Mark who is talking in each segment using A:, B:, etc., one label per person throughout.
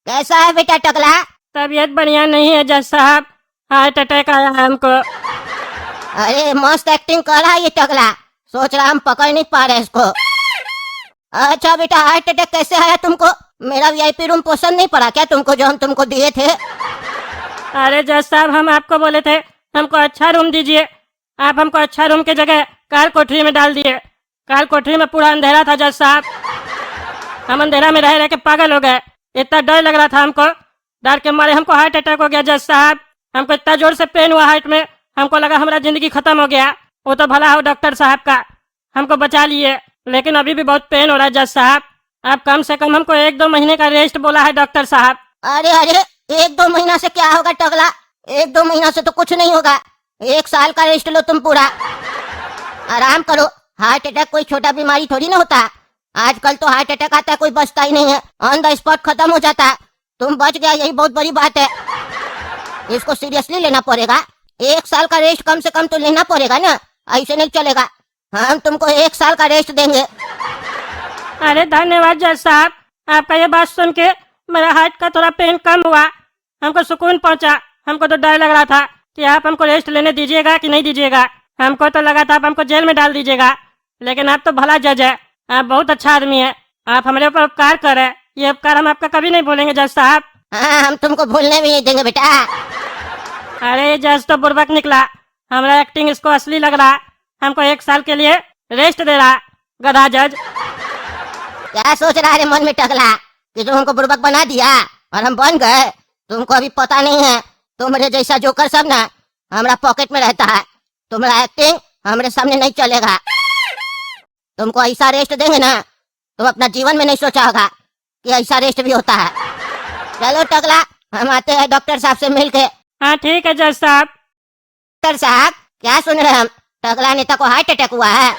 A: कैसा है बेटा टकला?
B: तबीयत बढ़िया नहीं है जज साहब, हार्ट अटैक आया है हमको।
A: अरे मस्त एक्टिंग कर रहा है ये टकला, सोच रहा हम पकड़ नहीं पा रहे इसको। अच्छा बेटा, हार्ट अटैक कैसे आया तुमको? मेरा वीआईपी रूम पसंद नहीं पड़ा क्या तुमको, जो हम तुमको दिए थे?
B: अरे जज साहब, हम आपको बोले थे हमको अच्छा रूम दीजिए, आप हमको अच्छा रूम के जगह कार कोठरी में डाल दिए। कार कोठरी में पूरा अंधेरा था जज साहब, हम अंधेरा में रह रह के पागल हो गए। इतना डर लग रहा था हमको, डर के मारे हमको हार्ट अटैक हो गया जज साहब। हमको इतना जोर से पेन हुआ हार्ट में, हमको लगा हमारा जिंदगी खत्म हो गया। वो तो भला हो डॉक्टर साहब का, हमको बचा लिए, लेकिन अभी भी बहुत पेन हो रहा है जज साहब। आप कम से कम हमको 1-2 महीने का रेस्ट बोला है डॉक्टर साहब।
A: अरे अरे, 1-2 महीना से क्या होगा टकला? 1-2 महीना से तो कुछ नहीं होगा, 1 साल का रेस्ट लो तुम पूरा, आराम करो। हार्ट अटैक कोई छोटा बीमारी थोड़ी ना होता, आजकल तो हार्ट अटैक आता है कोई बचता ही नहीं है, ऑन द स्पॉट खत्म हो जाता है। तुम बच गया, यही बहुत बड़ी बात है। इसको सीरियसली लेना पड़ेगा, 1 साल का रेस्ट कम से कम तो लेना पड़ेगा ना, ऐसे नहीं चलेगा। हम तुमको 1 साल का रेस्ट देंगे।
B: अरे धन्यवाद जज साहब, आपका ये बात सुन के मेरा हार्ट का थोड़ा पेन कम हुआ, हमको सुकून पहुंचा। हमको तो डर लग रहा था कि आप हमको रेस्ट लेने दीजिएगा कि नहीं दीजिएगा। हमको तो लगा था आप हमको जेल में डाल दीजिएगा, लेकिन आप तो भला जज है, आप बहुत अच्छा आदमी है, आप हमारे ऊपर उपकार कर रहे हैं। ये उपकार हम आपका कभी नहीं भूलेंगे जज साहब।
A: हाँ, हम तुमको भूलने भी नहीं देंगे बेटा।
B: अरे जज तो बुर्बक निकला, हमारा एक्टिंग इसको असली लग रहा, हमको 1 साल के लिए रेस्ट दे रहा गधा जज।
A: क्या सोच रहा है मन में टकला कि जो हमको बुर्बक बना दिया और हम बन गए? तुमको अभी पता नहीं है, तुम्हारे जैसा जोकर सब ना हमारा पॉकेट में रहता है। तुम्हारा एक्टिंग हमारे सामने नहीं चलेगा। तुमको ऐसा रेस्ट देंगे ना, तुम अपना जीवन में नहीं सोचा होगा कि ऐसा रेस्ट भी होता है। चलो टकला, हम आते हैं डॉक्टर साहब से मिलके।
B: हाँ ठीक है जज साहब।
A: डॉक्टर साहब, क्या सुन रहे हैं हम? टकला नेता को हार्ट अटैक हुआ है।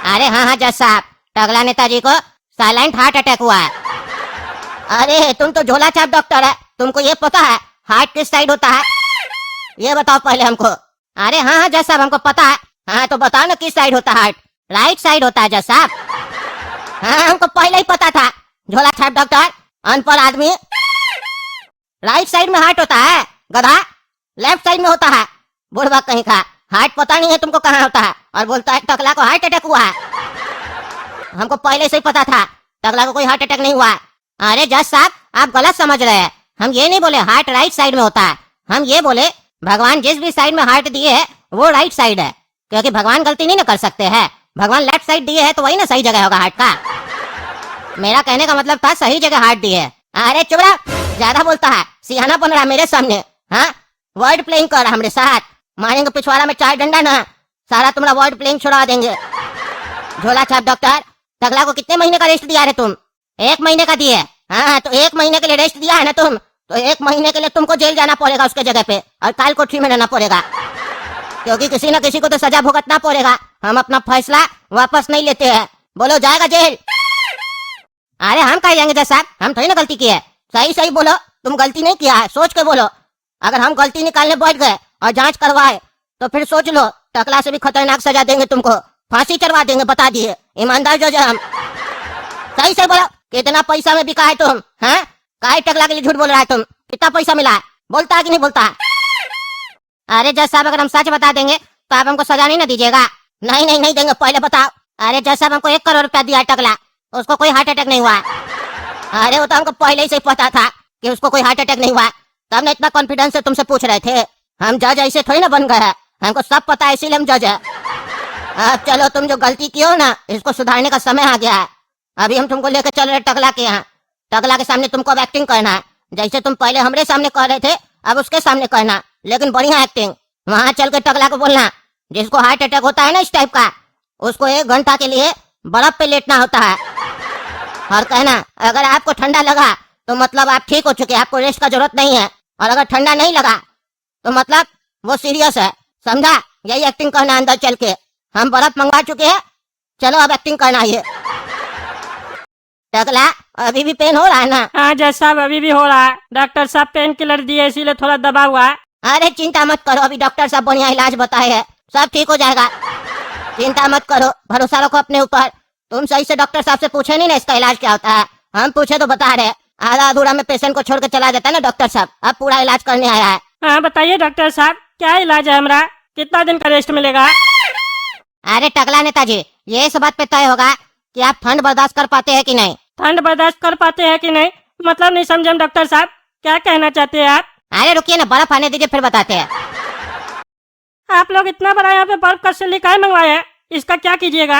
A: अरे हाँ जज साहब, टकला नेताजी को साइलेंट हार्ट अटैक हुआ है। अरे तुम तो झोला छाप डॉक्टर है, तुमको ये पता है हार्ट किस साइड होता है? ये बताओ पहले हमको। अरे हाँ जज साहब, हमको पता है। हाँ तो बताओ ना किस साइड होता है हार्ट? राइट साइड होता है जज साहब। हाँ हमको पहले ही पता था, झोला छाप डॉक्टर, अनपढ़ आदमी। राइट साइड में हार्ट होता है गधा, लेफ्ट साइड में होता है बुढ़वा कहीं का। हार्ट पता नहीं है तुमको कहाँ होता है और बोलता है टकला को हार्ट अटैक हुआ है। हमको पहले से ही पता था टकला को कोई हार्ट अटैक नहीं हुआ है। अरे जज साहब, आप गलत समझ रहे हैं। हम ये नहीं बोले हार्ट राइट साइड में होता है, हम ये बोले भगवान जिस भी साइड में हार्ट दिए है वो राइट साइड है, क्योंकि भगवान गलती नहीं ना कर सकते हैं। भगवान लेफ्ट साइड दिए है तो वही ना सही जगह होगा हार्ट का। मेरा कहने का मतलब था सही जगह हार्ट दिए है। अरे चुप रहा, ज्यादा बोलता है, सियाना बन रहा मेरे सामने। हाँ, वर्ड प्लेइंग कर रहा हमारे साथ, मारेंगे पिछवाड़ा में 4 डंडा ना, सारा तुम्हारा वर्ड प्लेइंग छुड़ा देंगे। झोला छाप डॉक्टर, टकला को कितने महीने का रेस्ट दिया है तुम? 1 महीने का दिए। हाँ तो 1 महीने के लिए रेस्ट दिया है ना तुम, तो 1 महीने के लिए तुमको जेल जाना पड़ेगा उसके जगह पे, और काल कोठरी में रहना पड़ेगा, क्योंकि किसी न किसी को तो सजा भुगतना पड़ेगा। हम अपना फैसला वापस नहीं लेते हैं। बोलो जाएगा जेल? अरे हम कहाँ जाएंगे जज साहब, हम थोड़ी ना गलती की है। सही सही बोलो, तुम गलती नहीं किया है, सोच के बोलो। अगर हम गलती निकालने बैठ गए और जांच करवाए तो फिर सोच लो, टकला से भी खतरनाक सजा देंगे तुमको, फांसी चढ़वा देंगे, बता दिए। ईमानदार जज हम। सही से बोलो, कितना पैसा में बिका है तुम? हाँ, काहे टकला के लिए झूठ बोल रहा है तुम? कितना पैसा मिला है, बोलता है कि नहीं बोलता? अरे जज साहब, अगर हम सच बता देंगे तो आप हमको सजा नहीं ना दीजिएगा? नहीं नहीं नहीं देंगे, पहले बताओ। अरे जज साहब, हमको 1 करोड़ रुपया दिया है टकला, उसको कोई हार्ट अटैक नहीं हुआ है। अरे वो तो हमको पहले ही से पता था कि उसको कोई हार्ट अटैक नहीं हुआ, तब ना इतना कॉन्फिडेंस से तुमसे पूछ रहे थे। हम जज ऐसे थोड़ी ना बन गए हैं, हमको सब पता है, इसीलिए हम जज है। अब चलो, तुम जो गलती की हो ना, इसको सुधारने का समय आ गया है। अभी हम तुमको लेकर चल रहे टकला के यहाँ। टकला के सामने तुमको अब एक्टिंग करना है, जैसे तुम पहले हमारे सामने कर रहे थे, अब उसके सामने करना, लेकिन बढ़िया एक्टिंग। वहाँ चल के टकला को बोलना, जिसको हार्ट अटैक होता है ना इस टाइप का, उसको 1 घंटा के लिए बर्फ पे लेटना होता है, और कहना अगर आपको ठंडा लगा तो मतलब आप ठीक हो चुके, आपको रेस्ट का जरूरत नहीं है, और अगर ठंडा नहीं लगा तो मतलब वो सीरियस है, समझा? यही एक्टिंग करना अंदर चल के। हम बर्फ मंगवा चुके हैं, चलो अब एक्टिंग करना है। टकला, अभी भी पेन हो रहा है ना?
B: हाँ जज साहब, अभी भी हो रहा है, डॉक्टर साहब पेन किलर दिए इसीलिए थोड़ा दबा हुआ है।
A: अरे चिंता मत करो, अभी डॉक्टर साहब बढ़िया इलाज बताए हैं, सब ठीक हो जाएगा। चिंता मत करो, भरोसा रखो अपने ऊपर। तुम सही से डॉक्टर साहब से पूछे नहीं ना इसका इलाज क्या होता है, हम पूछे तो बता रहे। आधा अधूरा में पेशेंट को छोड़ के चला जाता है ना डॉक्टर साहब। अब पूरा इलाज करने आया है।
B: हाँ बताइए डॉक्टर साहब, क्या इलाज है हमारा? कितना दिन का रेस्ट मिलेगा?
A: अरे टकला नेताजी, ये इस बात पे तय होगा कि आप ठंड बर्दाश्त कर पाते हैं कि नहीं।
B: ठंड बर्दाश्त कर पाते हैं कि नहीं मतलब नहीं समझे हम डॉक्टर साहब, क्या कहना चाहते हैं आप?
A: अरे रुकिए ना, बर्फ आने दीजिए फिर बताते हैं।
B: आप लोग इतना बड़ा यहाँ पे बर्फ का सिल्ली काहे मंगवाए हैं? इसका क्या कीजिएगा?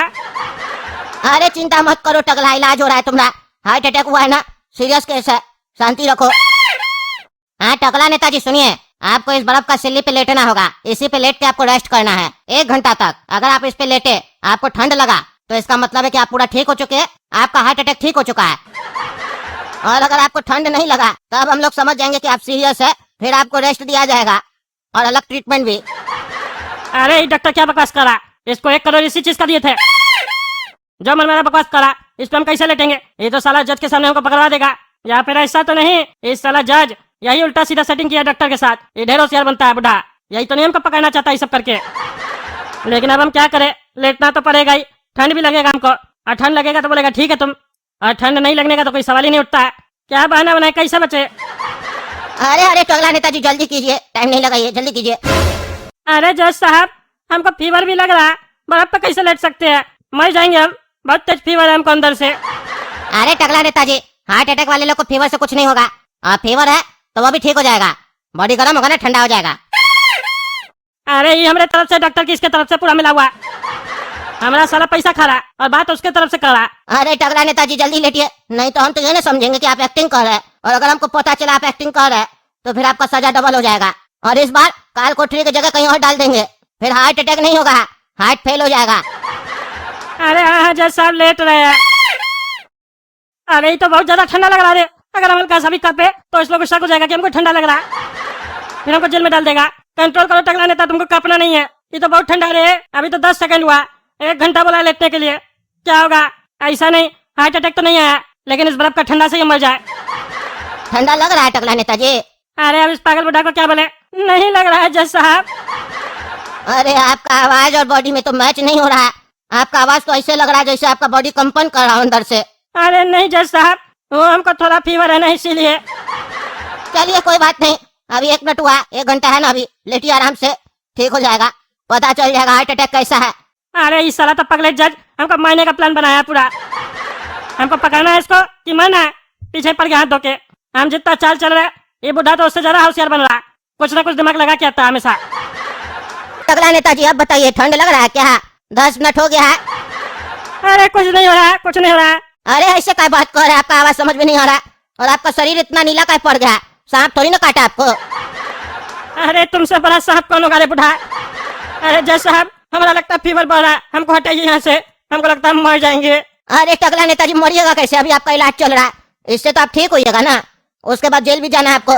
A: अरे चिंता मत करो टकला, इलाज हो रहा है तुम्हारा। हार्ट अटैक हुआ है ना, सीरियस केस है, शांति रखो। हाँ टकला नेताजी सुनिए, आपको इस बर्फ का सिल्ली पे लेटना होगा। इसी पे लेट के आपको रेस्ट करना है 1 घंटा तक। अगर आप इस पे लेटे आपको ठंड लगा तो इसका मतलब है कि आप पूरा ठीक हो चुके हैं, आपका हार्ट अटैक ठीक हो चुका है। और अगर आपको ठंड नहीं लगा तब हम लोग समझ जाएंगे कि आप सीरियस है, फिर आपको रेस्ट दिया जाएगा और अलग ट्रीटमेंट भी।
B: अरे ये डॉक्टर क्या बकवास करा? इसको 1 करोड़ इसी चीज का दिए थे। जो मन मेरा बकवास करा, इस पे हम कैसे लेटेंगे? ये तो साला जज के सामने हमको पकड़वा देगा। या फिर ऐसा तो नहीं, इस साला जज यही उल्टा सीधा सेटिंग किया डॉक्टर के साथ। ये ढेर होशियार बनता है बुढ़ा, यही तो नहीं हमको पकड़ना चाहता ये सब करके। लेकिन अब हम क्या करें, लेटना तो पड़ेगा ही। ठंड भी लगेगा हमको, और ठंड लगेगा तो बोलेगा ठीक है तुम, और ठंड नहीं लगने का तो कोई सवाल ही नहीं उठता है। क्या बहाना बनाए, कैसे बचे?
A: अरे अरे टकला नेताजी जल्दी कीजिए, टाइम नहीं लगाइए, जल्दी कीजिए।
B: अरे जज साहब, हमको फीवर भी लग रहा है, बर्फ पे कैसे लेट सकते हैं? मर जाएंगे हम, बहुत तेज फीवर है हमको अंदर से।
A: अरे टकला नेताजी, हार्ट अटैक वाले लोग को फीवर से कुछ नहीं होगा। और फीवर है तो वो भी ठीक हो जाएगा, बॉडी गर्म होगा ना, ठंडा हो जाएगा।
B: अरे ये हमारे तरफ से डॉक्टर की इसके तरफ से पूरा मिला हुआ है। हमारा साला पैसा खा रहा है और बात उसके तरफ से कर रहा है।
A: अरे टकला नेताजी जल्दी लेटिए, नहीं तो हम तो ये ना समझेंगे कि आप एक्टिंग कर रहे हैं। और अगर हमको पता चला आप एक्टिंग कर रहे हैं तो फिर आपका सजा डबल हो जाएगा। और इस बार काल कोठरी की जगह कहीं और डाल देंगे, फिर हार्ट अटैक नहीं होगा, हार्ट फेल हो जाएगा।
B: अरे हाँ जज साहब लेट रहे हैं। अरे ये तो बहुत ज्यादा ठंडा लग रहा है। अगर हम हल्का सा भी कपे तो इस लोग को शक हो जाएगा कि हमको ठंडा लग रहा है, फिर हमको जेल में डाल देगा। कंट्रोल करो टकला नेता, तुमको कपना नहीं है, ये तो बहुत ठंडा रे। अभी तो 10 सेकंड हुआ, 1 घंटा बोला लेटने के लिए। क्या होगा? ऐसा नहीं, हार्ट अटैक तो नहीं आया, लेकिन इस बर्फ का ठंडा से ही मर जाए।
A: ठंडा लग रहा है टकला नेताजी?
B: अरे अब इस पागल बुढ़ा को क्या बोले? नहीं लग रहा है जज साहब।
A: अरे आपका आवाज और बॉडी में तो मैच नहीं हो रहा है। आपका आवाज तो ऐसे लग रहा है जैसे आपका बॉडी कंपन कर रहा हो अंदर से।
B: अरे नहीं जज साहब, वो हमको थोड़ा फीवर है ना, इसीलिए।
A: चलिए कोई बात नहीं, अभी 1 मिनट हुआ, 1 घंटा है ना, अभी लेटिए आराम से, ठीक हो जाएगा, पता चल जाएगा हार्ट अटैक कैसा है।
B: अरे इस साला तो पगले जज हमको मारने का प्लान बनाया पूरा। हमको पकड़ना है इसको कि मारना है? पीछे पड़ गया हाथ धो के। हम जितना चाल चल रहे हैं, ये बुढ़ा तो उससे ज्यादा होशियार बन रहा है। कुछ ना कुछ दिमाग लगा के आता है हमेशा।
A: टकला नेताजी अब बताइए, ठंड लग रहा है क्या? 10 मिनट हो गया है।
B: अरे कुछ नहीं हो रहा है, कुछ नहीं हो रहा है।
A: अरे ऐसे क्या बात कर रहे हैं, आपका आवाज समझ में नहीं आ रहा। और आपका शरीर इतना नीला क्या पड़ गया? सांप थोड़ी ना काटा आपको।
B: अरे तुमसे बड़ा सांप कौन होगा रे बुढ़ा? अरे जज साहब, हमारा लगता है फीवर बढ़ रहा है, हमको हटाइए यहाँ से, हमको लगता है हम मर जाएंगे।
A: अरे टकला नेताजी मरिएगा कैसे? अभी आपका इलाज चल रहा है, इससे तो आप ठीक होइएगा ना, उसके बाद जेल भी जाना है आपको।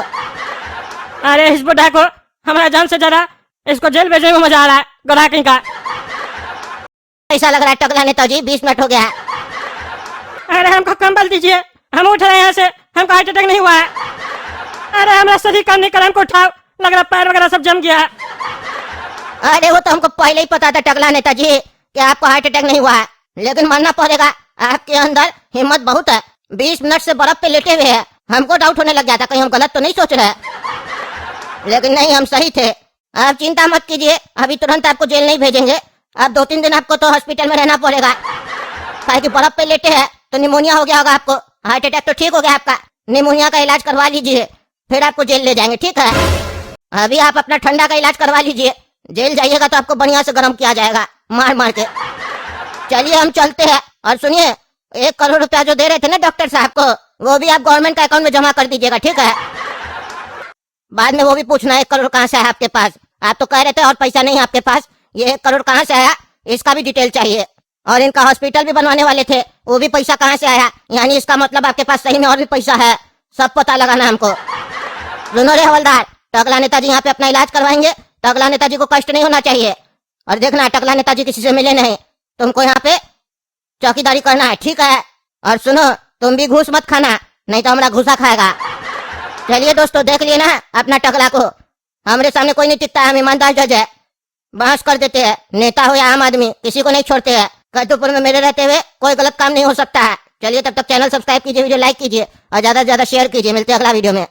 B: अरे इस बुढ़ा को हमारा जान से ज्यादा इसको जेल भेजने में मजा आ रहा है, गधा कहीं का।
A: ऐसा लग रहा है टकला नेताजी 20 मिनट हो गया है।
B: अरे हमको कंबल दीजिए, हम उठ रहे हैं यहाँ से, हमको हार्ट अटैक नहीं हुआ है। अरे हमारा शरीर काम नहीं कर रहा, हमको उठाओ, लग रहा पैर वगैरह सब जम गया है।
A: अरे वो तो हमको पहले ही पता था टकला नेताजी कि आपको हार्ट अटैक नहीं हुआ है, लेकिन मानना पड़ेगा आपके अंदर हिम्मत बहुत है। 20 मिनट से बर्फ पे लेटे हुए हैं, हमको डाउट होने लग गया था कहीं हम गलत तो नहीं सोच रहे, लेकिन नहीं, हम सही थे। आप चिंता मत कीजिए, अभी तुरंत आपको जेल नहीं भेजेंगे। अब 2-3 दिन आपको तो हॉस्पिटल में रहना पड़ेगा, काहे कि बर्फ पे लेटे हैं तो निमोनिया हो गया होगा आपको। हार्ट अटैक तो ठीक हो गया आपका, निमोनिया का इलाज करवा लीजिए, फिर आपको जेल ले जाएंगे, ठीक है? अभी आप अपना ठंडा का इलाज करवा लीजिए, जेल जाइएगा तो आपको बढ़िया से गर्म किया जाएगा मार मार के। चलिए हम चलते हैं। और सुनिए, 1 करोड़ रुपया जो दे रहे थे ना डॉक्टर साहब को, वो भी आप गवर्नमेंट का अकाउंट में जमा कर दीजिएगा, ठीक है? बाद में वो भी पूछना 1 करोड़ कहाँ से है आपके पास। आप तो कह रहे थे और पैसा नहीं है आपके पास, ये 1 करोड़ कहाँ से आया इसका भी डिटेल चाहिए। और इनका हॉस्पिटल भी बनवाने वाले थे, वो भी पैसा कहाँ से आया, यानी इसका मतलब आपके पास सही में और भी पैसा है, सब पता लगाना हमको। सुनो रे हवलदार, टकला नेताजी यहाँ पे अपना इलाज करवाएंगे, टकला नेताजी को कष्ट नहीं होना चाहिए। और देखना टकला नेताजी किसी से मिले नहीं, तुमको यहाँ पे चौकीदारी करना है, ठीक है? और सुनो, तुम भी घूस मत खाना, नहीं तो हमारा घूसा खाएगा। चलिए दोस्तों, देख लिए ना अपना टकला को, हमारे सामने कोई नहीं टिकता है, हम ईमानदार जज है, बहस कर देते हैं, नेता हो या आम आदमी किसी को नहीं छोड़ते हैं। कद्दूपुर में मेरे रहते हुए कोई गलत काम नहीं हो सकता है। चलिए तब तक चैनल सब्सक्राइब कीजिए, वीडियो लाइक कीजिए और ज्यादा से ज्यादा शेयर कीजिए। मिलते हैं अगला वीडियो में।